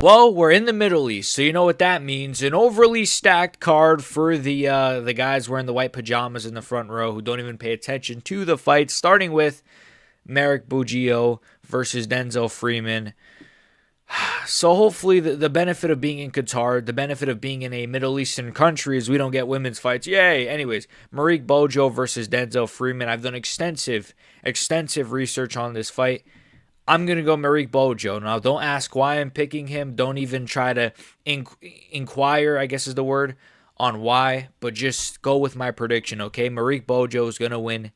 Well, we're in the Middle East, so you know what that means. An overly stacked card for the guys wearing the white pajamas in the front row who don't even pay attention to the fight, starting with Marek Bujlo versus Denzel Freeman. So hopefully the benefit of being in Qatar, the benefit of being in a Middle Eastern country is we don't get women's fights. Yay! Anyways, Marek Bujlo versus Denzel Freeman. I've done extensive research on this fight. I'm going to go Marek Bujlo. Now, don't ask why I'm picking him. Don't even try to inquire, I guess is the word, on why. But just go with my prediction, okay? Marek Bujlo is going to win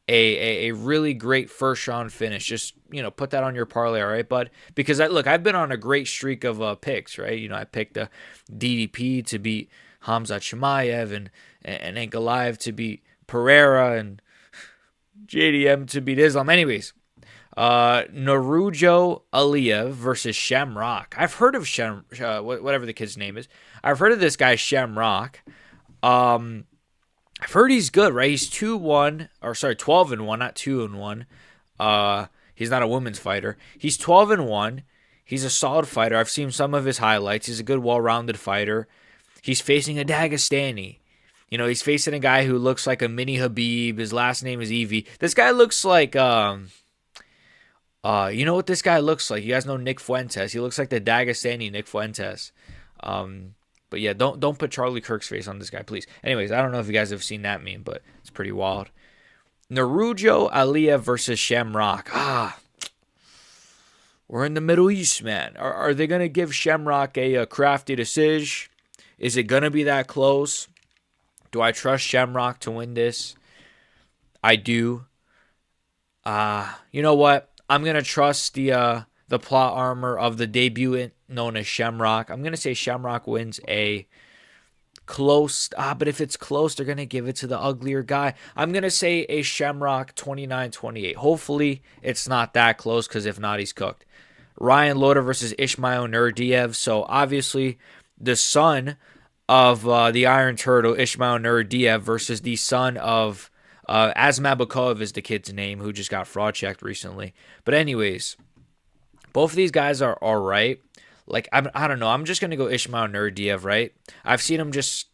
a really great first-round finish. Just, put that on your parlay, all right, bud? Because, I've been on a great streak of picks, right? I picked the DDP to beat Hamza Chimaev and Ankalaev to beat Pereira and JDM to beat Islam. Anyways. Nurullo Aliev versus Shem. I've heard of Shem, whatever the kid's name is. I've heard of this guy Shem. I've heard he's good, right? He's 12-1, not 2-1. He's not a women's fighter. He's 12-1. He's a solid fighter. I've seen some of his highlights. He's a good, well-rounded fighter. He's facing a Dagestani. He's facing a guy who looks like a mini Habib. His last name is Evie. This guy looks like you know what this guy looks like? You guys know Nick Fuentes. He looks like the Dagestani Nick Fuentes. But yeah, don't put Charlie Kirk's face on this guy, please. Anyways, I don't know if you guys have seen that meme, but it's pretty wild. Nurullo Aliev versus Shem. We're in the Middle East, man. Are they going to give Shem a crafty decision? Is it going to be that close? Do I trust Shem to win this? I do. You know what? I'm going to trust the plot armor of the debutant known as Shamrock. I'm going to say Shamrock wins a close. But if it's close, they're going to give it to the uglier guy. I'm going to say a Shamrock 29-28. Hopefully, it's not that close because if not, he's cooked. Ryan Loder versus Ismail Naurdiev. So, obviously, the son of the Iron Turtle, Ismail Naurdiev, versus the son of Almabayev is the kid's name, who just got fraud checked recently. But anyways, both of these guys are all right. I don't know. I'm just going to go Ismail Naurdiev, right? I've seen him just...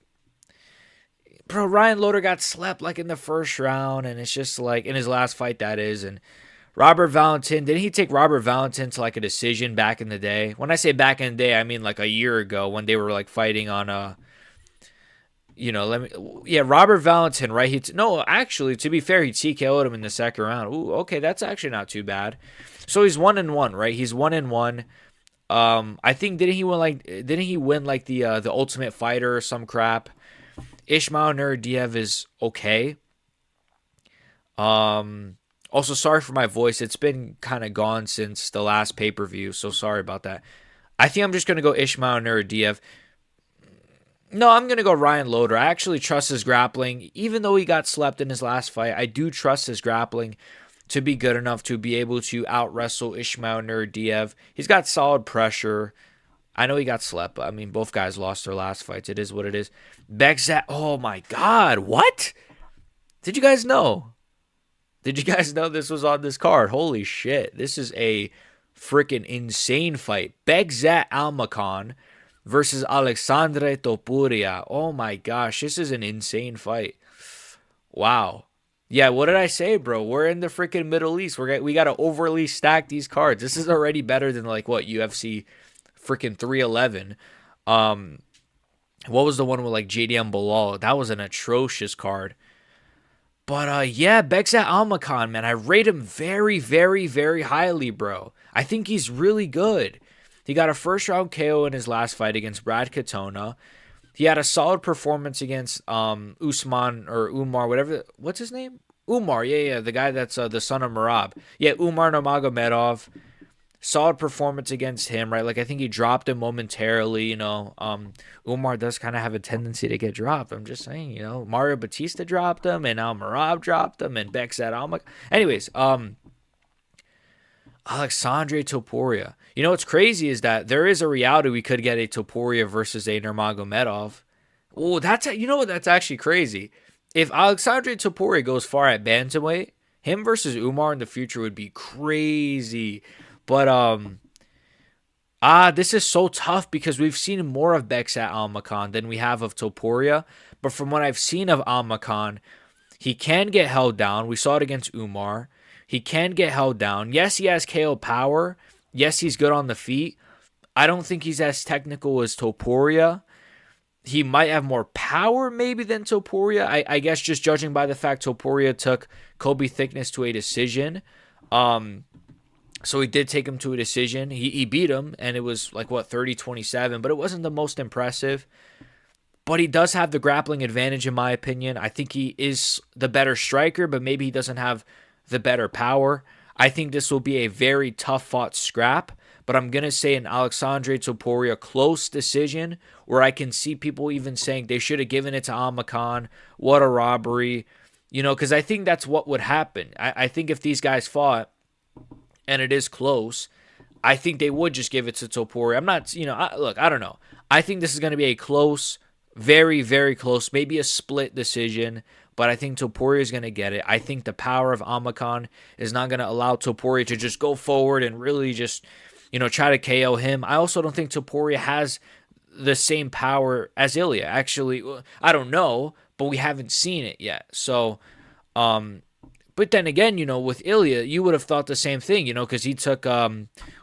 Bro, Ryan Loder got slept in the first round, and it's just in his last fight, that is. And Robert Valentin, didn't he take Robert Valentin to a decision back in the day? When I say back in the day, I mean a year ago when they were fighting on... Robert Valentin, right? Actually, to be fair, he TKO'd him in the second round. Ooh, okay, that's actually not too bad. So he's 1-1, right? He's 1-1. I think didn't he win the Ultimate Fighter or some crap? Ismail Naurdiev is okay. Also, sorry for my voice. It's been kind of gone since the last pay-per-view, so sorry about that. I think I'm just gonna go Ismail Naurdiev. No, I'm going to go Ryan Loder. I actually trust his grappling. Even though he got slept in his last fight, I do trust his grappling to be good enough to be able to out-wrestle Ismail Naurdiev. He's got solid pressure. I know he got slept, but, both guys lost their last fights. It is what it is. Bekzat, oh my God, what? Did you guys know? Did you guys know this was on this card? Holy shit. This is a freaking insane fight. Bekzat Almakhan versus Aleksandre Topuria. Oh my gosh, this is an insane fight. Wow. Yeah, what did I say, bro? We're in the freaking Middle East. We got to overly stack these cards. This is already better than UFC freaking 311. What was the one with JDM Belal? That was an atrocious card. But yeah, Bekzat Almakhan, man, I rate him very, very, very highly, bro. I think he's really good. He got a first-round KO in his last fight against Brad Katona. He had a solid performance against Usman or Umar, whatever. What's his name? Umar, yeah, the guy that's the son of Merab. Yeah, Umar Nurmagomedov. Solid performance against him, right? I think he dropped him momentarily, Umar does kind of have a tendency to get dropped. I'm just saying, Mario Batista dropped him, and now Merab dropped him, and Bekzat Almakhan. Anyways, Aleksandre Topuria. What's crazy is that there is a reality we could get a Topuria versus a Nurmagomedov. Oh, that's actually crazy. If Aleksandre Topuria goes far at bantamweight, him versus Umar in the future would be crazy. But This is so tough because we've seen more of Bekzat Almakhan than we have of Topuria. But from what I've seen of Almakhan, he can get held down. We saw it against Umar. He can get held down. Yes, he has KO power. Yes, he's good on the feet. I don't think he's as technical as Topuria. He might have more power maybe than Topuria. I guess just judging by the fact Topuria took Kobe Thickness to a decision. So he did take him to a decision. He beat him, and it was like, 30-27, but it wasn't the most impressive. But he does have the grappling advantage, in my opinion. I think he is the better striker, but maybe he doesn't have the better power. I think this will be a very tough-fought scrap, but I'm going to say an Aleksandre Topuria close decision, where I can see people even saying they should have given it to Almakhan. What a robbery. Because I think that's what would happen. I think if these guys fought, and it is close, I think they would just give it to Topuria. I'm not, I don't know. I think this is going to be a close, very, very close, maybe a split decision, but I think Topuria is going to get it. I think the power of Almakhan is not going to allow Topuria to just go forward and really just, try to KO him. I also don't think Topuria has the same power as Ilya. Actually, I don't know, but we haven't seen it yet. So, but then again, with Ilya, you would have thought the same thing, because he took,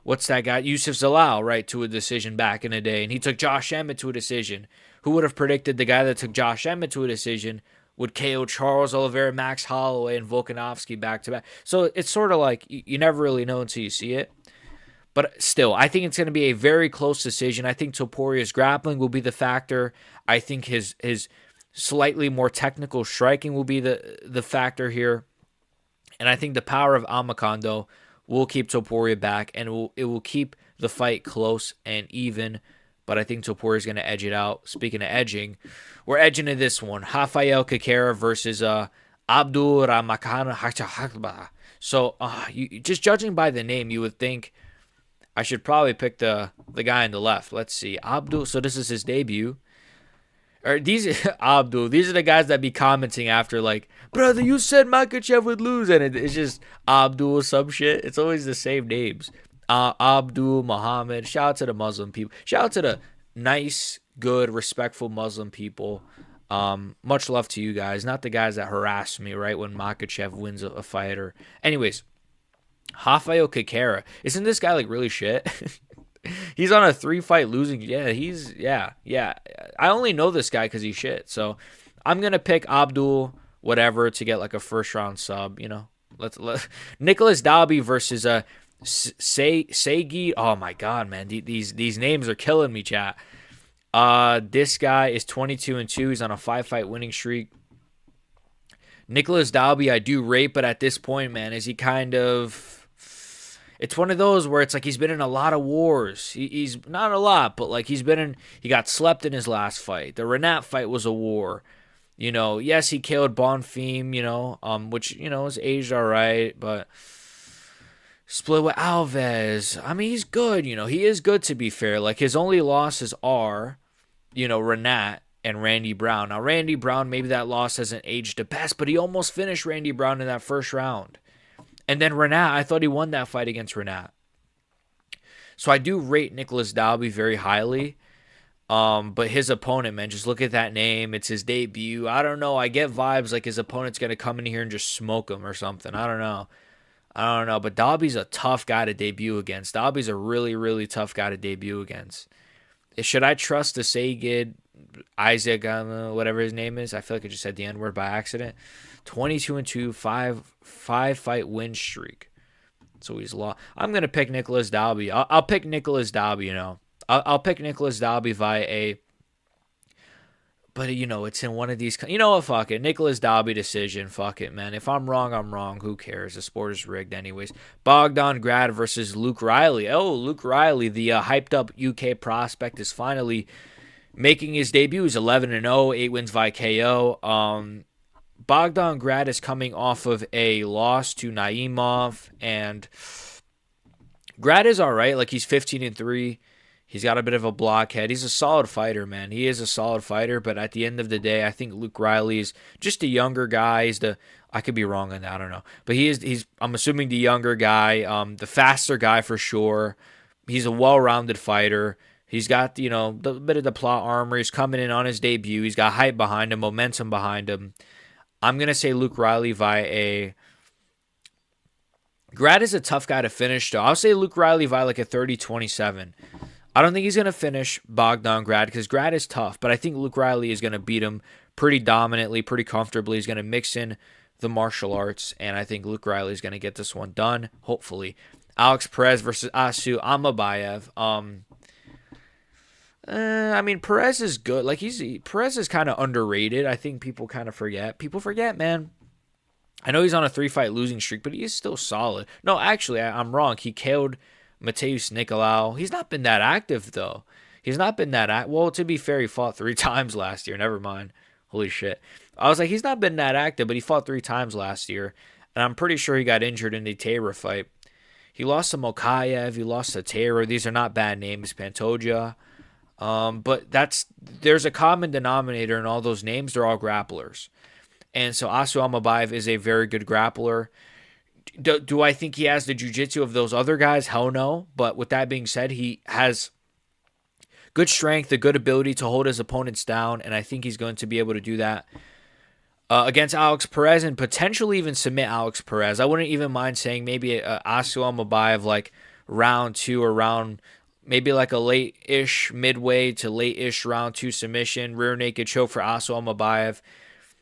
what's that guy? Yusuf Zalal, right, to a decision back in the day. And he took Josh Emmett to a decision. Who would have predicted the guy that took Josh Emmett to a decision would KO Charles Oliveira, Max Holloway, and Volkanovski back to back? So it's sort of like you never really know until you see it. But still, I think it's going to be a very close decision. I think Topuria's grappling will be the factor. I think his slightly more technical striking will be the factor here. And I think the power of Almakhan, though, will keep Topuria back, and it will keep the fight close and even. But I think Topuria is going to edge it out. Speaking of edging, we're edging in this one. Rafael Kakera versus Abdul Rakhman. So just judging by the name, you would think I should probably pick the guy on the left. Let's see. Abdul. So this is his debut. Abdul. These are the guys that be commenting after, like, brother, you said Makhachev would lose, and it's just Abdul some shit. It's always the same names. Abdul, Muhammad. Shout out to the Muslim people. Shout out to the nice, good, respectful Muslim people. Much love to you guys. Not the guys that harass me, right, when Makhachev wins a fight. Anyways, Rafael Kakera. Isn't this guy, like, really shit? He's on a 3-fight losing. Yeah. I only know this guy because he's shit. So I'm gonna pick Abdul, whatever, to get like a first round sub. Let's Nicolas Dalby versus Saygid. Oh my god, man, these names are killing me, chat. This guy is 22-2. He's on a 5-fight winning streak. Nicolas Dalby, I do rate, but at this point, man, is he kind of? It's one of those where it's like he's been in a lot of wars. He's not a lot, but like he got slept in his last fight. The Renat fight was a war. Yes, he killed Bonfim, which, is aged all right, but split with Alves. I mean, he's good, he is good, to be fair. Like, his only losses are, Renat and Randy Brown. Now, Randy Brown, maybe that loss hasn't aged the best, but he almost finished Randy Brown in that first round. And then Renat, I thought he won that fight against Renat. So I do rate Nicolas Dalby very highly. But his opponent, man, just look at that name. It's his debut. I don't know. I get vibes like his opponent's going to come in here and just smoke him or something. I don't know. But Dalby's a tough guy to debut against. Dalby's a really, really tough guy to debut against. Should I trust the Saygid, Isaac, whatever his name is? I feel like I just said the N-word by accident. 22-2, 5-fight win streak. So he's lost. I'm going to pick Nicolas Dalby. I'll pick Nicolas Dalby, I'll pick Nicolas Dalby via a... But, it's in one of these... what, fuck it. Nicolas Dalby decision. Fuck it, man. If I'm wrong, I'm wrong. Who cares? The sport is rigged anyways. Bogdan Grad versus Luke Riley. Oh, Luke Riley, the hyped-up UK prospect, is finally making his debut. He's 11-0, 8 wins via KO. Bogdan Grad is coming off of a loss to Naimov, and Grad is all right. Like, he's 15-3. He's got a bit of a blockhead. He's a solid fighter, man. He is a solid fighter, but at the end of the day, I think Luke Riley is just a younger guy. I could be wrong on that, I don't know. But he's I'm assuming the younger guy, the faster guy for sure. He's a well-rounded fighter. He's got, the bit of the plot armor. He's coming in on his debut. He's got hype behind him, momentum behind him. I'm going to say Luke Riley via a... Grad is a tough guy to finish, though. I'll say Luke Riley via like a 30-27. I don't think he's going to finish Bogdan Grad because Grad is tough, but I think Luke Riley is going to beat him pretty dominantly, pretty comfortably. He's going to mix in the martial arts, and I think Luke Riley is going to get this one done, hopefully. Alex Perez versus Asu Almabayev. I mean, Perez is good. Like, Perez is kind of underrated. I think people kind of forget. People forget, man. I know he's on a 3-fight losing streak, but he is still solid. No, actually, I'm wrong. He KO'd Mateus Nicolau. He's not been that active, though. He's not been that well, to be fair, he fought 3 times last year. Never mind. Holy shit. I was like, he's not been that active, but he fought 3 times last year. And I'm pretty sure he got injured in the Taylor fight. He lost to Yakhyaev. He lost to Taylor. These are not bad names. Pantoja. But there's a common denominator in all those names. They're all grapplers. And so Asu Almabayev is a very good grappler. Do I think he has the jiu-jitsu of those other guys? Hell no. But with that being said, he has good strength, a good ability to hold his opponents down, and I think he's going to be able to do that against Alex Perez and potentially even submit Alex Perez. I wouldn't even mind saying maybe Asu Almabayev like round 2 or maybe like a late-ish, midway to late-ish round 2 submission, rear naked choke for Asu Almabayev.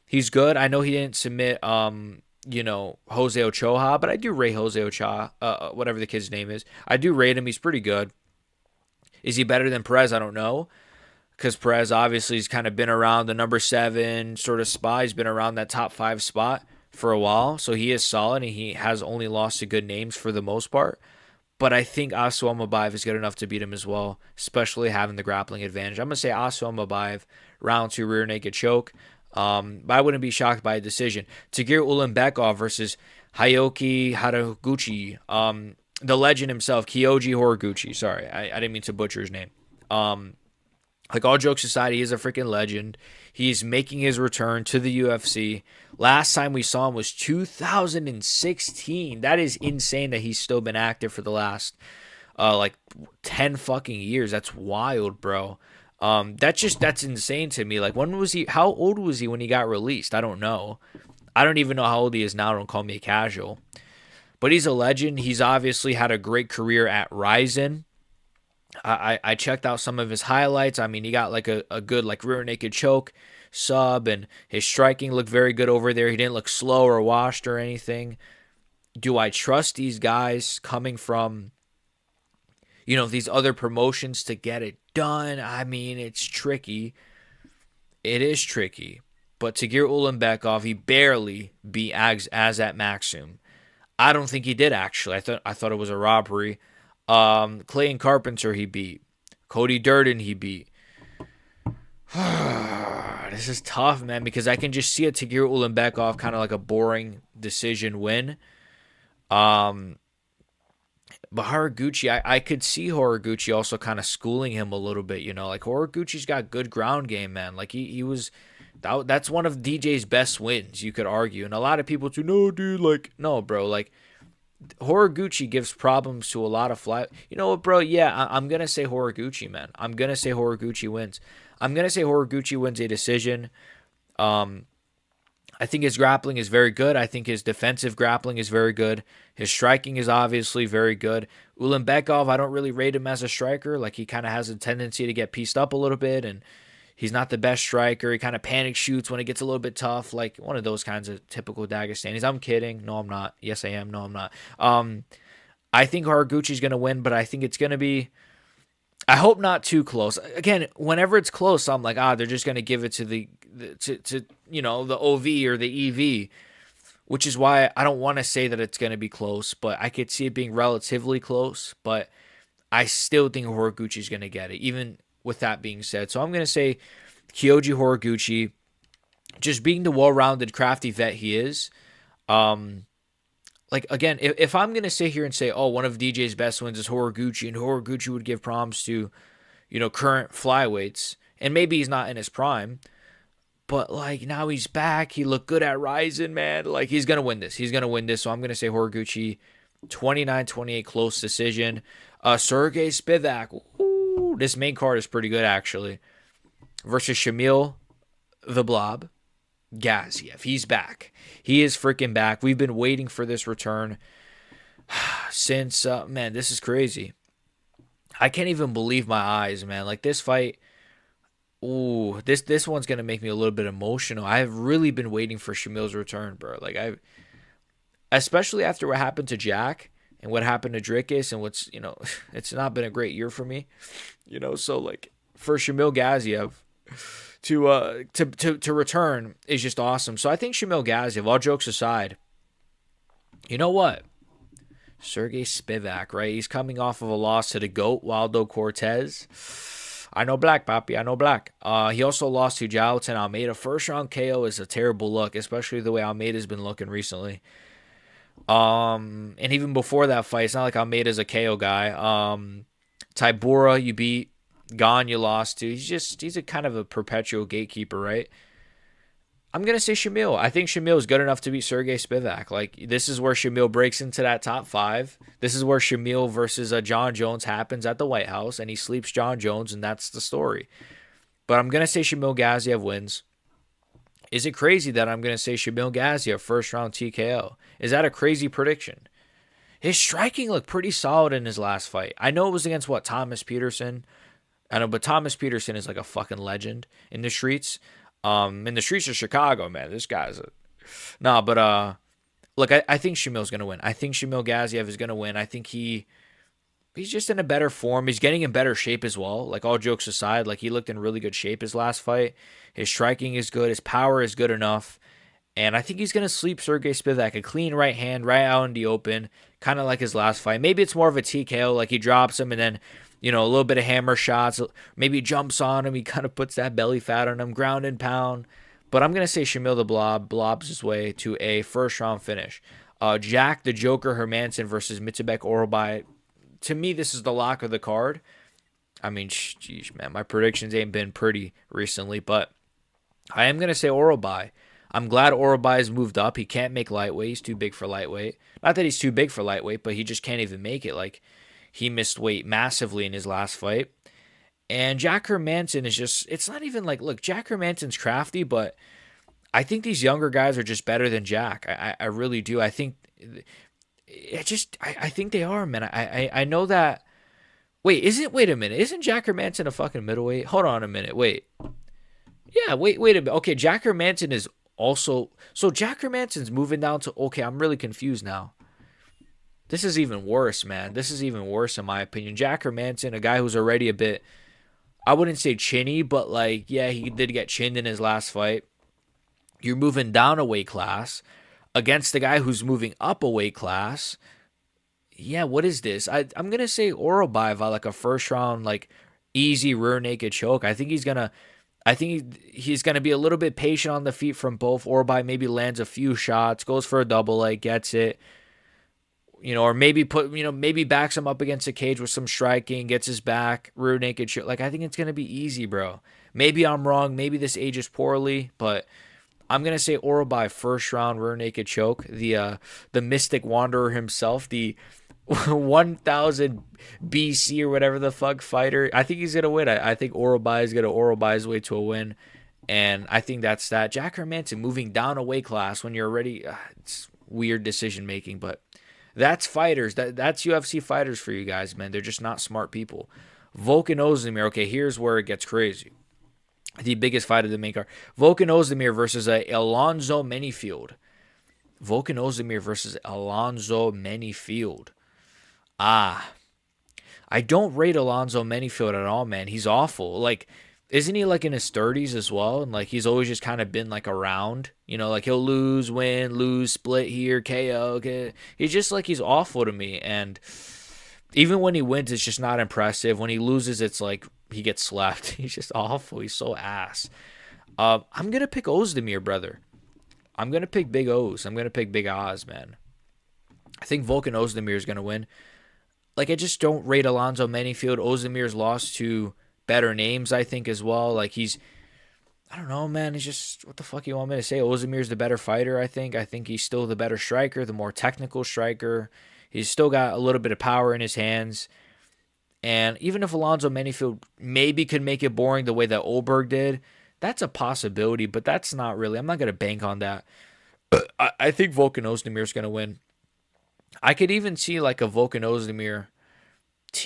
He's good. I know he didn't submit, Jose Ochoa, but I do rate Jose Ochoa, whatever the kid's name is. I do rate him. He's pretty good. Is he better than Perez? I don't know. Because Perez obviously has kind of been around the number 7 sort of spot. He's been around that top 5 spot for a while. So he is solid, and he has only lost to good names for the most part. But I think Asu Almabayev is good enough to beat him as well, especially having the grappling advantage. I'm going to say Asu Almabayev, round 2 rear naked choke. But I wouldn't be shocked by a decision. Tagir Ulanbekov versus Horiguchi, the legend himself, Kyoji Horiguchi. Sorry, I didn't mean to butcher his name. Like, all jokes aside, he is a freaking legend. He's making his return to the UFC. Last time we saw him was 2016. That is insane that he's still been active for the last 10 fucking years. That's wild, bro. That's insane to me. Like, how old was he when he got released? I don't know. I don't even know how old he is now. Don't call me a casual. But he's a legend. He's obviously had a great career at Ryzen. I checked out some of his highlights. I mean, he got like a good like rear naked choke sub, and his striking looked very good over there. He didn't look slow or washed or anything. Do I trust these guys coming from, these other promotions to get it done? I mean, it's tricky. It is tricky. But Tagir Ulanbekov, he barely beat Azat Maxim. I don't think he did, actually. I thought it was a robbery. Clayton Carpenter he beat. Cody Durden he beat. This is tough, man, because I can just see a Tagir Ulanbekov kind of like a boring decision win. But Horiguchi, I could see Horiguchi also kind of schooling him a little bit, like Horiguchi's got good ground game, man. Like he was, that's one of DJ's best wins, you could argue. And a lot of people say, no, dude, like, no, bro, like, Horiguchi gives problems to a lot of fly. You know what, bro? Yeah, I'm going to say Horiguchi, man. I'm going to say Horiguchi wins. I'm going to say Horiguchi wins a decision. I think his grappling is very good. I think his defensive grappling is very good. His striking is obviously very good. Ulanbekov, I don't really rate him as a striker. Like, he kind of has a tendency to get pieced up a little bit, and he's not the best striker. He kind of panic shoots when it gets a little bit tough, like one of those kinds of typical Dagestanis. I'm kidding. No, I'm not. Yes, I am. No, I'm not. I think Horiguchi's going to win, but I think it's going to be, I hope not too close. Again, whenever it's close, I'm like, they're just going to give it to the OV or the EV, which is why I don't want to say that it's going to be close, but I could see it being relatively close, but I still think Horiguchi's going to get it, even with that being said. So I'm going to say Kyoji Horiguchi, just being the well-rounded, crafty vet he is. Like, again, if I'm going to sit here and say, one of DJ's best wins is Horiguchi, and Horiguchi would give proms to, current flyweights, and maybe he's not in his prime, but, like, now he's back. He looked good at Ryzen, man. Like, he's going to win this. So I'm going to say Horiguchi, 29-28 close decision. Sergey Spivak. Ooh, this main card is pretty good, actually. Versus Shamil the Blob Gaziev. He's back. He is freaking back. We've been waiting for this return since, man, this is crazy. I can't even believe my eyes, man. Like, this fight, ooh, this one's going to make me a little bit emotional. I've really been waiting for Shamil's return, bro. Like, especially after what happened to Jack and what happened to Drickus and what's, it's not been a great year for me, so, like, for Shamil Gaziev to return is just awesome. So I think Shamil Gaziev, all jokes aside, you know what? Sergey Spivak, right? He's coming off of a loss to the GOAT, Waldo Cortez. I know black, Papi. I know black. He also lost to Jailton Almeida. First round KO is a terrible look, especially the way Almeida's been looking recently. And even before that fight, it's not like Almeida's a KO guy. Tybura, you beat. Gone, you lost to. He's a kind of a perpetual gatekeeper, right? I'm going to say Shamil. I think Shamil is good enough to beat Sergey Spivak. Like, this is where Shamil breaks into that top 5. This is where Shamil versus John Jones happens at the White House, and he sleeps John Jones, and that's the story. But I'm going to say Shamil Gaziev wins. Is it crazy that I'm going to say Shamil Gaziev first round TKO? Is that a crazy prediction? His striking looked pretty solid in his last fight. I know it was against, Thomas Peterson. I know, but Thomas Peterson is like a fucking legend in the streets. In the streets of Chicago, man, this guy's look, I think Shamil's gonna win. I think Shamil Gaziev is gonna win. I think he's just in a better form. He's getting in better shape as well. Like, all jokes aside, like, he looked in really good shape his last fight. His striking is good. His power is good enough. And I think he's going to sleep Sergey Spivak. A clean right hand, right out in the open, kind of like his last fight. Maybe it's more of a TKO, like he drops him and then, a little bit of hammer shots. Maybe he jumps on him. He kind of puts that belly fat on him, ground and pound. But I'm going to say Shamil the Blob blobs his way to a first-round finish. Jack the Joker Hermanson versus Mitsubek Orobai. To me, this is the lock of the card. I mean, geez, man, my predictions ain't been pretty recently, but I am going to say Orobai. I'm glad Orobai has moved up. He can't make lightweight. He's too big for lightweight. Not that he's too big for lightweight, but he just can't even make it. Like, he missed weight massively in his last fight. And Jack Hermanson is just, it's not even like, look, Jack Hermanson's crafty, but I think these younger guys are just better than Jack. I really do. I think, I think they are, man. I know that. Wait a minute. Isn't Jack Hermanson a fucking middleweight? Hold on a minute. Wait. Yeah, wait a minute. Okay, Jack Hermanson is also, so Jack Hermanson's moving down to, okay, I'm really confused now. This is even worse, man. This is even worse in my opinion. Jack Hermanson, a guy who's already a bit, I wouldn't say chinny, but like, yeah, he did get chinned in his last fight. You're moving down a weight class against the guy who's moving up a weight class. Yeah, what is this? I'm going to say Orobai by like a first round, like easy rear naked choke. I think he's going to be a little bit patient on the feet from both. Orobai maybe lands a few shots, goes for a double leg, gets it. Or maybe maybe backs him up against a cage with some striking, gets his back, rear naked choke. Like, I think it's going to be easy, bro. Maybe I'm wrong. Maybe this ages poorly, but I'm going to say Orobai first round rear naked choke. The Mystic Wanderer himself, the 1000 BC or whatever the fuck fighter. I think he's going to win. I think Orobai is going to Orobai his way to a win. And I think that's that. Jack Hermanson moving down a weight class when you're already, it's weird decision making, but that's fighters. That's UFC fighters for you guys, man. They're just not smart people. Volkan Ozdemir. Okay, here's where it gets crazy. The biggest fight of the main card. Volkan Ozdemir versus Alonzo Menifield. Volkan Ozdemir versus Alonzo Menifield. I don't rate Alonzo Menifield at all, man. He's awful. Like, isn't he like in his 30s as well? And like, he's always just kind of been like around, like he'll lose, win, lose, split here, KO. Okay. He's just like, he's awful to me. And even when he wins, it's just not impressive. When he loses, it's like he gets slapped. He's just awful. He's so ass. I'm going to pick Ozdemir, brother. I'm going to pick Big Oz. I'm going to pick Big Oz, man. I think Volkan Ozdemir is going to win. Like, I just don't rate Alonzo Menifield. Ozdemir's lost to better names, I think, as well. Like, I don't know, man. It's just, what the fuck you want me to say? Ozdemir's the better fighter, I think. I think he's still the better striker, the more technical striker. He's still got a little bit of power in his hands. And even if Alonzo Menifield maybe could make it boring the way that Olberg did, that's a possibility, but that's not really. I'm not going to bank on that. I think Volkan Ozdemir is going to win. I could even see like a Volkan Ozdemir.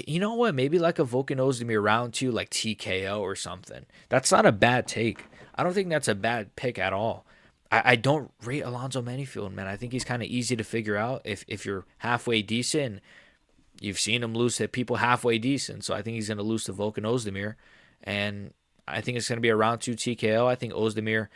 You know what? Maybe like a Volkan Ozdemir round 2, like TKO or something. That's not a bad take. I don't think that's a bad pick at all. I don't rate Alonzo Menifield, man. I think he's kind of easy to figure out if you're halfway decent. You've seen him lose to people halfway decent, so I think he's going to lose to Volkan Ozdemir. And I think it's going to be a round 2 TKO. I think Ozdemir,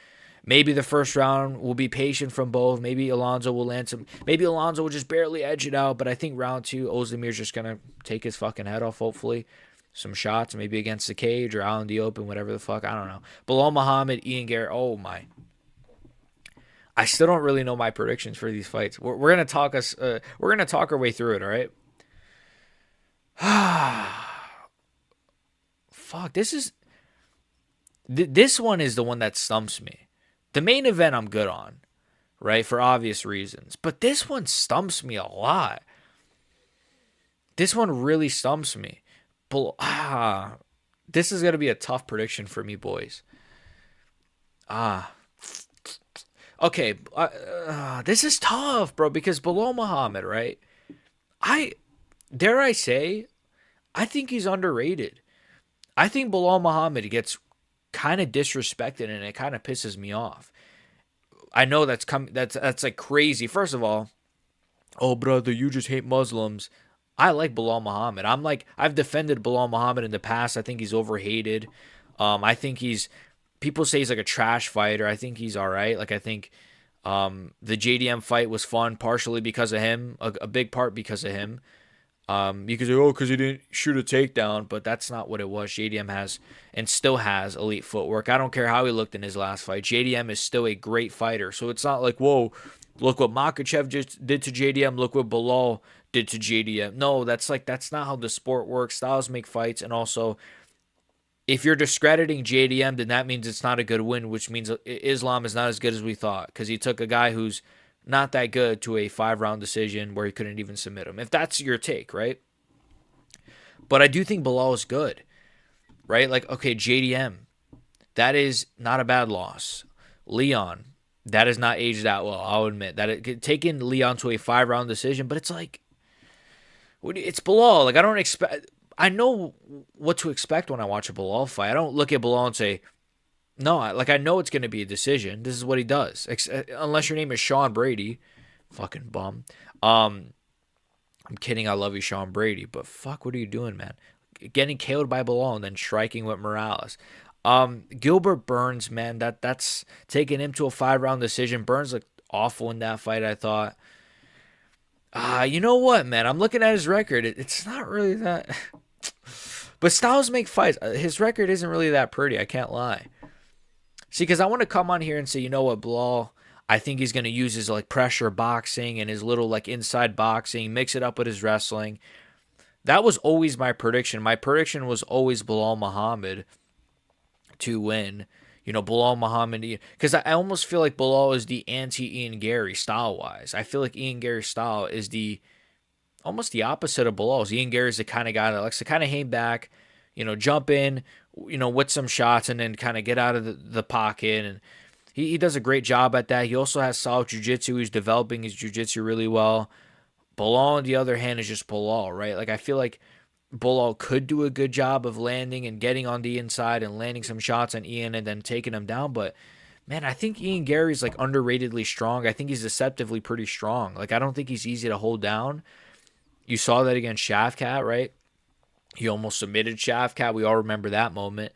maybe the first round will be patient from both. Maybe Alonzo will land some. Maybe Alonzo will just barely edge it out. But I think round 2, Ozdemir's just going to take his fucking head off, hopefully. Some shots, maybe against the cage or out in the open, whatever the fuck. I don't know. Belal Muhammad, Ian Gary. Oh, my. I still don't really know my predictions for these fights. We're gonna talk our way through it, all right? Fuck, this one is the one that stumps me. The main event I'm good on, right, for obvious reasons. But this one stumps me a lot. This one really stumps me. This is gonna be a tough prediction for me, boys. Okay, this is tough, bro, because Belal Muhammad, right? I think he's underrated. I think Belal Muhammad gets kind of disrespected, and it kind of pisses me off. I know that's like crazy. First of all, oh brother, you just hate Muslims. I like Belal Muhammad. I've defended Belal Muhammad in the past. I think he's overhated. I think people say he's like a trash fighter. I think he's all right. Like, I think the JDM fight was fun partially because of him, a big part because of him. You could say, because he didn't shoot a takedown, but that's not what it was. JDM has and still has elite footwork. I don't care how he looked in his last fight. JDM is still a great fighter. So it's not like, whoa, look what Makhachev just did to JDM. Look what Belal did to JDM. No, that's not how the sport works. Styles make fights, and also, if you're discrediting JDM, then that means it's not a good win, which means Islam is not as good as we thought, because he took a guy who's not that good to a 5-round decision where he couldn't even submit him. If that's your take, right? But I do think Belal is good, right? Like, okay, JDM, that is not a bad loss. Leon, that is not aged that well, I'll admit. Taking Leon to a 5-round decision, but it's like, it's Belal. Like, I know what to expect when I watch a Belal fight. I don't look at Belal and say, no, I know it's going to be a decision. This is what he does. Unless your name is Sean Brady. Fucking bum. I'm kidding. I love you, Sean Brady. But fuck, what are you doing, man? Getting KO'd by Belal and then striking with Morales. Gilbert Burns, man, that's taking him to a 5-round decision. Burns looked awful in that fight, I thought. You know what, man? I'm looking at his record. It's not really that... But Styles make fights. His record isn't really that pretty, I can't lie. See, because I want to come on here and say, you know what, Belal, I think he's going to use his like pressure boxing and his little like inside boxing, mix it up with his wrestling. That was always my prediction. My prediction was always Belal Muhammad to win. You know, Belal Muhammad, because I almost feel like Belal is the anti-Ian Gary style-wise. I feel like Ian Gary's style is almost the opposite of Belal's. Ian Gary's the kind of guy that likes to kind of hang back, you know, jump in, you know, with some shots and then kind of get out of the pocket. And he does a great job at that. He also has solid jiu-jitsu. He's developing his jiu-jitsu really well. Belal, on the other hand, is just Belal, right? Like, I feel like Belal could do a good job of landing and getting on the inside and landing some shots on Ian and then taking him down. But, man, I think Ian Gary's, like, underratedly strong. I think he's deceptively pretty strong. Like, I don't think he's easy to hold down. You saw that against Shavkat, right? He almost submitted Shavkat. We all remember that moment.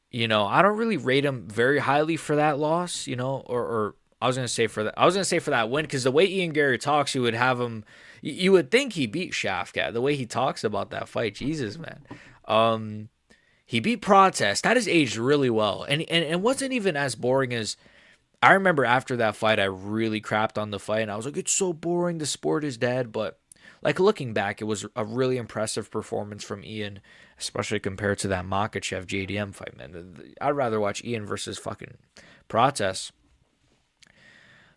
You know, I don't really rate him very highly for that loss, you know, or I was going to say for that win, because the way Ian Gary talks, you would have him, you would think he beat Shavkat. The way he talks about that fight, Jesus, man. He beat Protest. That has aged really well. And wasn't even as boring as, I remember after that fight, I really crapped on the fight, and I was like, it's so boring, the sport is dead. But, like, looking back, it was a really impressive performance from Ian, especially compared to that Makhachev JDM fight, man. I'd rather watch Ian versus fucking Protest.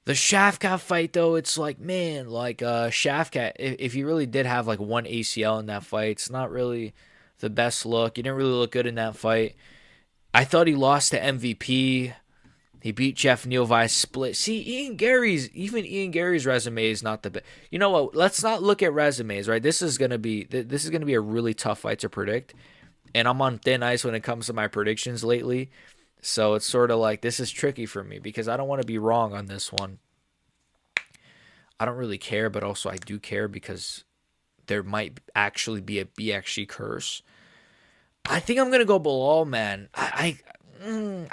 The Shavkat fight, though, it's like, man, like Shavkat, if he really did have like one ACL in that fight, it's not really the best look. He didn't really look good in that fight. I thought he lost to MVP. He beat Jeff Neal via split. See, even Ian Gary's resume is not the best. You know what? Let's not look at resumes, right? This is gonna be a really tough fight to predict, and I'm on thin ice when it comes to my predictions lately. So it's sort of like this is tricky for me because I don't want to be wrong on this one. I don't really care, but also I do care because there might actually be a BXG curse. I think I'm gonna go Belal, man. I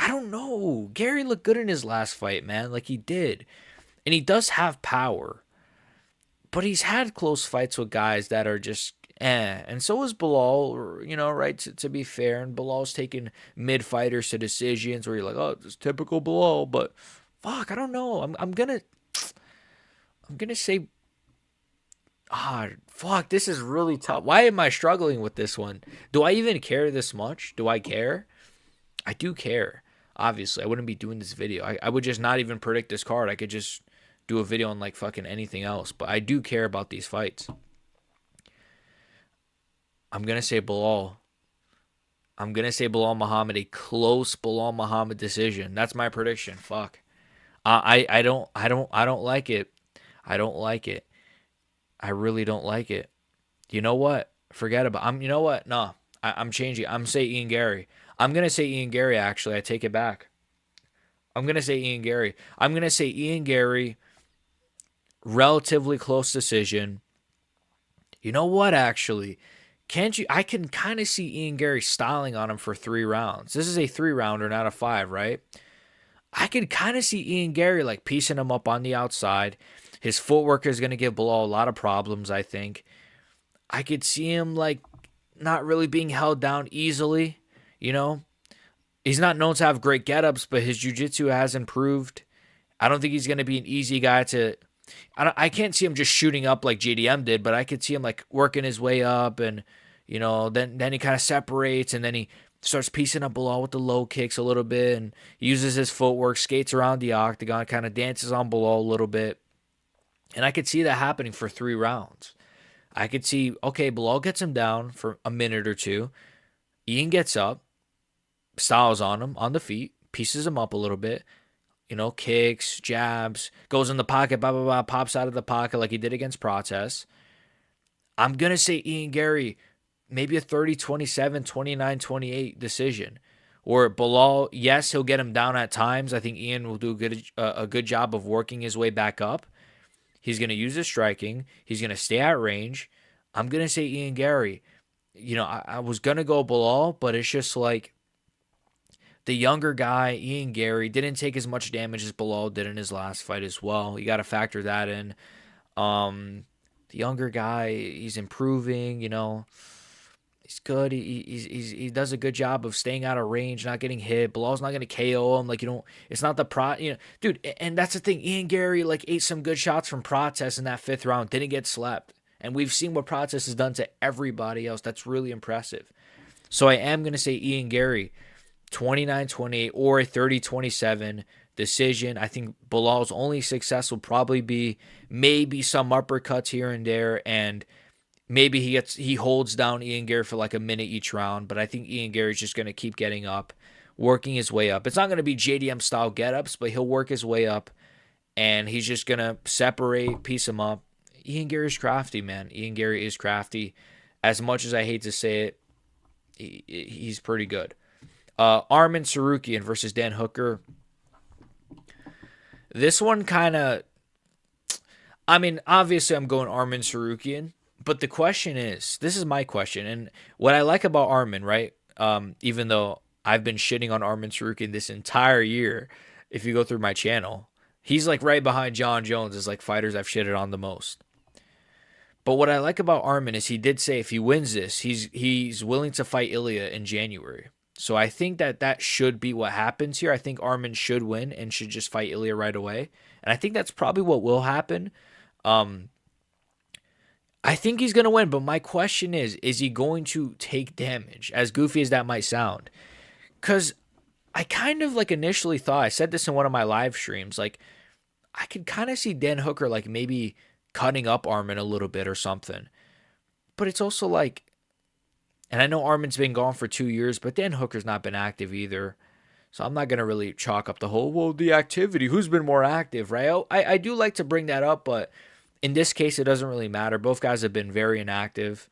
don't know. Gary looked good in his last fight, man. Like he did, and he does have power, but he's had close fights with guys that are just and so is Belal, you know, right? To be fair, and Belal's taking mid fighters to decisions where you're like, oh, it's typical Belal, but fuck, I don't know. I'm gonna say, fuck, this is really tough. Why am I struggling with this one? Do I even care this much? Do I care? I do care. Obviously, I wouldn't be doing this video. I would just not even predict this card. I could just do a video on like fucking anything else. But I do care about these fights. I'm going to say Belal. I'm going to say Belal Muhammad, a close Belal Muhammad decision. That's my prediction. Fuck. I don't like it. I don't like it. I really don't like it. You know what? Forget about you know what? No. I'm changing. I'm saying Ian Gary. I'm going to say Ian Gary, actually. I take it back. I'm going to say Ian Gary. I'm going to say Ian Gary, relatively close decision. You know what, actually? I can kind of see Ian Gary styling on him for 3 rounds. This is a 3-rounder, not a 5, right? I could kind of see Ian Gary like piecing him up on the outside. His footwork is going to give Belal a lot of problems, I think. I could see him like not really being held down easily, you know? He's not known to have great get-ups, but his jiu-jitsu has improved. I don't think he's going to be an easy guy to... I can't see him just shooting up like JDM did, but I could see him like working his way up and, you know, then he kind of separates and then he starts piecing up Belal with the low kicks a little bit and uses his footwork, skates around the octagon, kind of dances on Belal a little bit. And I could see that happening for 3 rounds. I could see, okay, Belal gets him down for a minute or two. Ian gets up, styles on him, on the feet, pieces him up a little bit. You know, kicks, jabs, goes in the pocket, blah, blah, blah, pops out of the pocket like he did against Protes. I'm going to say Ian Gary, maybe a 30-27, 29-28 decision. Or Belal, yes, he'll get him down at times. I think Ian will do a good job of working his way back up. He's going to use his striking. He's going to stay at range. I'm going to say Ian Gary. You know, I was going to go Belal, but it's just like the younger guy, Ian Gary, didn't take as much damage as Belal did in his last fight as well. You got to factor that in. The younger guy, he's improving, you know. He's good. He does a good job of staying out of range, not getting hit. Belal's not going to KO him. Like, you don't, it's not dude, and that's the thing. Ian Gary, like, ate some good shots from Protes in that 5th round, didn't get slept. And we've seen what Protes has done to everybody else. That's really impressive. So I am going to say Ian Gary, 29-28 or a 30-27 decision. I think Belal's only success will probably be maybe some uppercuts here and there, and maybe he holds down Ian Gary for like a minute each round. But I think Ian Gary's just going to keep getting up, working his way up. It's not going to be JDM style get-ups, but he'll work his way up, and he's just going to separate, piece him up. Ian Gary's crafty, man. Ian Gary is crafty. As much as I hate to say it, he's pretty good. Arman Tsarukyan versus Dan Hooker. This one kind of... I mean, obviously I'm going Arman Tsarukyan, but the question is... This is my question, and what I like about Arman, right? Even though I've been shitting on Arman Tsarukyan this entire year, if you go through my channel, he's like right behind John Jones as like fighters I've shitted on the most. But what I like about Arman is he did say if he wins this, he's willing to fight Ilya in January. So I think that should be what happens here. I think Arman should win and should just fight Ilya right away. And I think that's probably what will happen. I think he's going to win, but my question is he going to take damage? As goofy as that might sound. Because I kind of like initially thought, I said this in one of my live streams, like I could kind of see Dan Hooker like maybe cutting up Arman a little bit or something. But it's also like, and I know Arman's been gone for 2 years, but Dan Hooker's not been active either. So I'm not going to really chalk up the whole, well, the activity, who's been more active, right? I do like to bring that up, but in this case, it doesn't really matter. Both guys have been very inactive.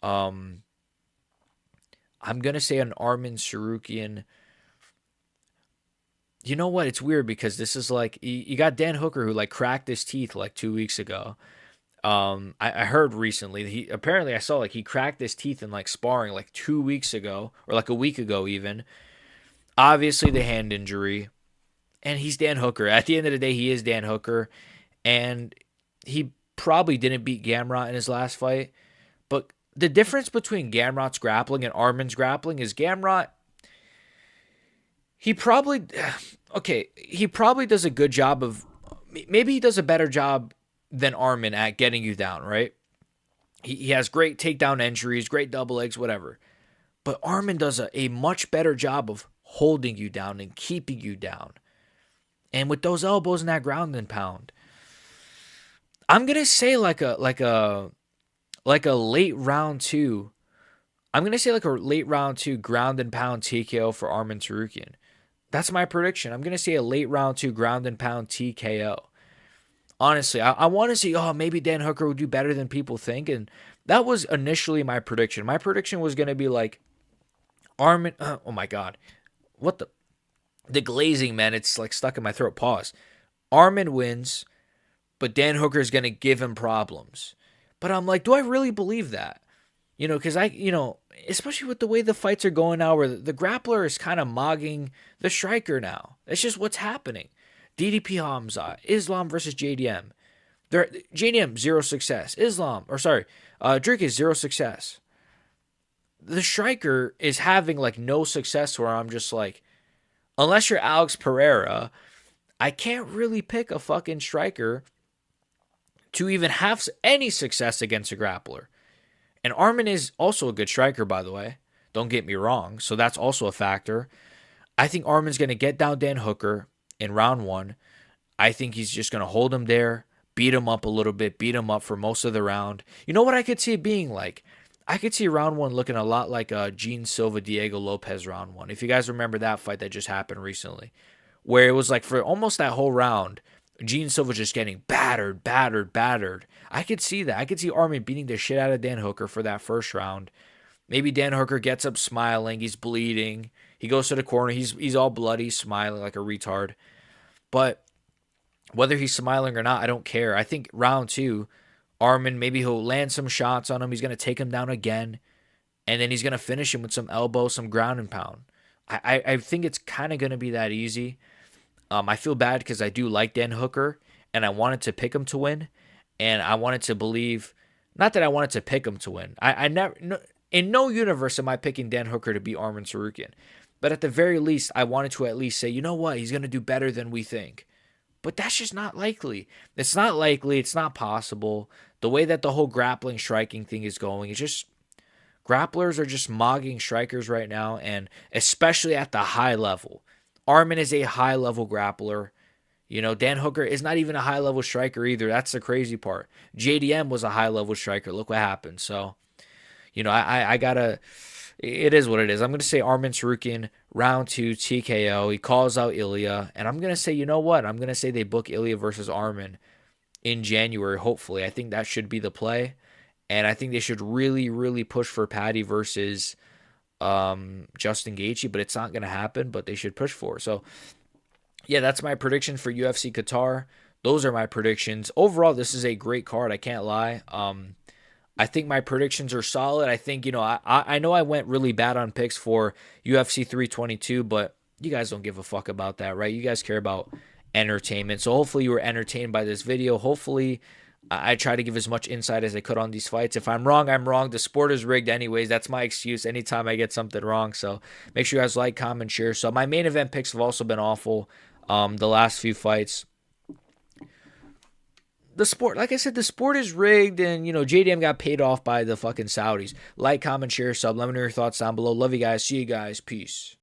I'm going to say an Arman Tsarukyan. You know what? It's weird because this is like, you got Dan Hooker who like cracked his teeth like 2 weeks ago. I heard recently, apparently I saw like he cracked his teeth in like sparring like 2 weeks ago, or like a week ago even. Obviously the hand injury, and he's Dan Hooker. At the end of the day, he is Dan Hooker, and he probably didn't beat Gamrot in his last fight. But the difference between Gamrot's grappling and Arman's grappling is Gamrot, he probably does a good job of, maybe he does a better job than Arman at getting you down, right? He has great takedown entries, great double legs, whatever. But Arman does a much better job of holding you down and keeping you down. And with those elbows and that ground and pound, I'm gonna say like a late round two. I'm gonna say like a late round two ground and pound TKO for Arman Tsarukyan. That's my prediction. I'm gonna say a late round two ground and pound TKO. Honestly, I want to see, maybe Dan Hooker would do better than people think. And that was initially my prediction. My prediction was going to be like Arman. Oh my God. What the glazing, man. It's like stuck in my throat. Pause. Arman wins, but Dan Hooker is going to give him problems. But I'm like, do I really believe that? Because especially with the way the fights are going now, where the grappler is kind of mogging the striker now. That's just what's happening. DDP Hamza, Islam versus JDM. JDM, 0 success. Drake is 0 success. The striker is having like no success, where I'm just like, unless you're Alex Pereira, I can't really pick a fucking striker to even have any success against a grappler. And Arman is also a good striker, by the way. Don't get me wrong. So that's also a factor. I think Arman's going to get down Dan Hooker in round one. I think he's just going to hold him there, beat him up a little bit, beat him up for most of the round. You know what I could see it being like? I could see round one looking a lot like Gene Silva, Diego Lopez round one. If you guys remember that fight that just happened recently, where it was like for almost that whole round, Gene Silva just getting battered. I could see that. I could see Arman beating the shit out of Dan Hooker for that first round. Maybe Dan Hooker gets up smiling. He's bleeding. He goes to the corner. He's all bloody, smiling like a retard. But whether he's smiling or not, I don't care. I think round two, Arman, maybe he'll land some shots on him. He's going to take him down again. And then he's going to finish him with some elbow, some ground and pound. I think it's kind of going to be that easy. I feel bad because I do like Dan Hooker, and I wanted to pick him to win. And I wanted to believe, not that I wanted to pick him to win. I never, in no universe am I picking Dan Hooker to beat Arman Tsarukyan. But at the very least, I wanted to at least say, you know what, he's going to do better than we think. But that's just not likely. It's not likely. It's not possible. The way that the whole grappling striking thing is going, it's just, grapplers are just mogging strikers right now, and especially at the high level. Arman is a high-level grappler. Dan Hooker is not even a high-level striker either. That's the crazy part. JDM was a high-level striker. Look what happened. So, I gotta, it is what it is. I'm going to say Arman Tsarukyan, round two, TKO. He calls out Ilya. And I'm going to say, you know what? I'm going to say they book Ilya versus Arman in January, hopefully. I think that should be the play. And I think they should really, really push for Paddy versus Justin Gaethje, but it's not going to happen, but they should push for it. So, yeah, that's my prediction for UFC Qatar. Those are my predictions. Overall, this is a great card. I can't lie. I think my predictions are solid. I think, I know I went really bad on picks for UFC 322, but you guys don't give a fuck about that, right? You guys care about entertainment. So hopefully you were entertained by this video. Hopefully I try to give as much insight as I could on these fights. If I'm wrong, I'm wrong. The sport is rigged anyways. That's my excuse anytime I get something wrong. So make sure you guys like, comment, share. So my main event picks have also been awful. The last few fights. The sport, like I said, the sport is rigged, and, JDM got paid off by the fucking Saudis. Like, comment, share, sub. Let me know your thoughts down below. Love you guys. See you guys. Peace.